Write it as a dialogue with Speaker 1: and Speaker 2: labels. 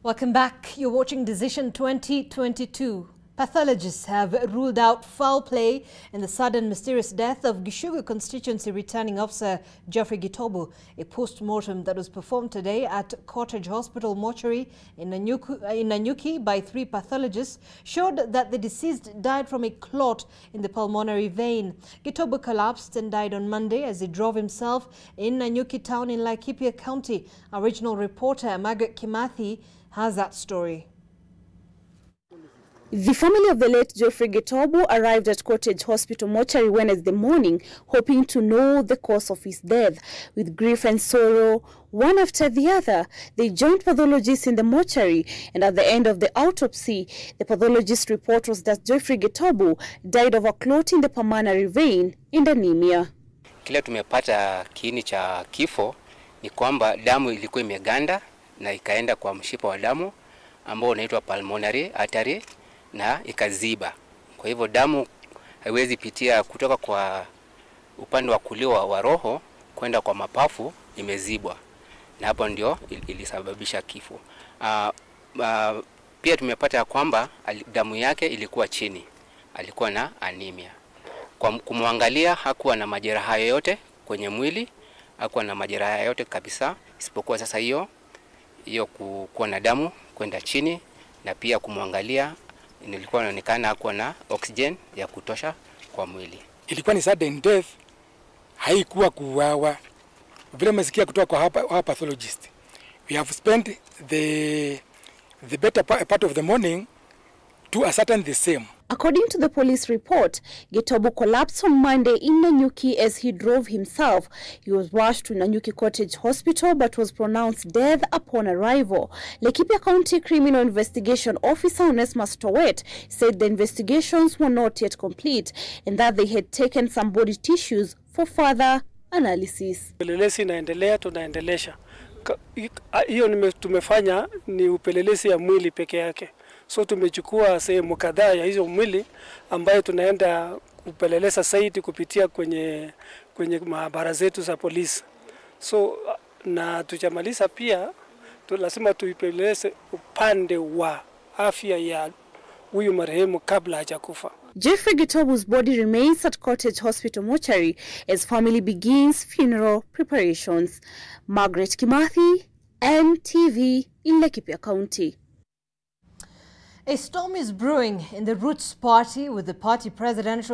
Speaker 1: Welcome back. You're watching Decision 2022. Pathologists have ruled out foul play in the sudden mysterious death of Gishugu constituency returning officer Geoffrey Gitobu. A post-mortem that was performed today at Cottage Hospital mortuary in Nanyuki by 3 pathologists showed that the deceased died from a clot in the pulmonary vein. Gitobu collapsed and died on Monday as he drove himself in Nanyuki town in Laikipia County. Our regional reporter Margaret Kimathi has that story.
Speaker 2: The family of the late Geoffrey Gitobu arrived at Cottage Hospital mortuary Wednesday morning, hoping to know the cause of his death. With grief and sorrow, one after the other, they joined pathologists in the mortuary, and at the end of the autopsy, the pathologist report was that Geoffrey Gitobu died of a clot in the pulmonary vein and anemia.
Speaker 3: Kile tumepata kiini cha kifo ni kwamba damu ilikuwa imeganda na ikaenda kwa mshipa wa damu ambao unaitwa pulmonary artery na ikaziba. Kwa hivyo damu haiwezi pitia kutoka kwa upande wa kulia wa roho kwenda kwa mapafu, imezibwa. Na hapo ndio ilisababisha kifo. Pia tumepata kwamba damu yake ilikuwa chini. Alikuwa na anemia. Kwa kumwangalia hakuwa na majeraha yoyote kwenye mwili, hakuwa na majeraha yoyote kabisa, isipokuwa sasa hiyo kuwa na damu kwenda chini, na pia kumwangalia nilikuwa inaonekana hakuwa na oxygen ya kutosha kwa mwili.
Speaker 4: Ilikuwa ni sudden death, haikuwa kuuawa. Vile mmesikia kutoka kwa hapa pathologist. We have spent the better part of the morning to ascertain the same.
Speaker 2: According to the police report, Gitobu collapsed on Monday in Nanyuki as he drove himself. He was rushed to Nanyuki Cottage Hospital but was pronounced dead upon arrival. Laikipia County Criminal Investigation Officer Onesmus Towet said the investigations were not yet complete and that they had taken some body tissues for further analysis.
Speaker 5: Upelelezi inaendelea, tunaendelesha. Hiyo tumefanya ni upelelezi ya mwili peke yake. So tumechukua sehemu kadhaa ya hizo mwili ambayo tunaenda kupeleleza zaidi kupitia kwenye maabara zetu za polisi. So na tujamaliza pia lazima tuipeleleze upande wa afya ya huyu marehemu kabla hajakufa.
Speaker 2: Geoffrey Gitobu's body remains at Cottage Hospital mortuary as family begins funeral preparations. Margaret Kimathi, NTV in Laikipia County.
Speaker 1: A storm is brewing in the Roots party with the party presidential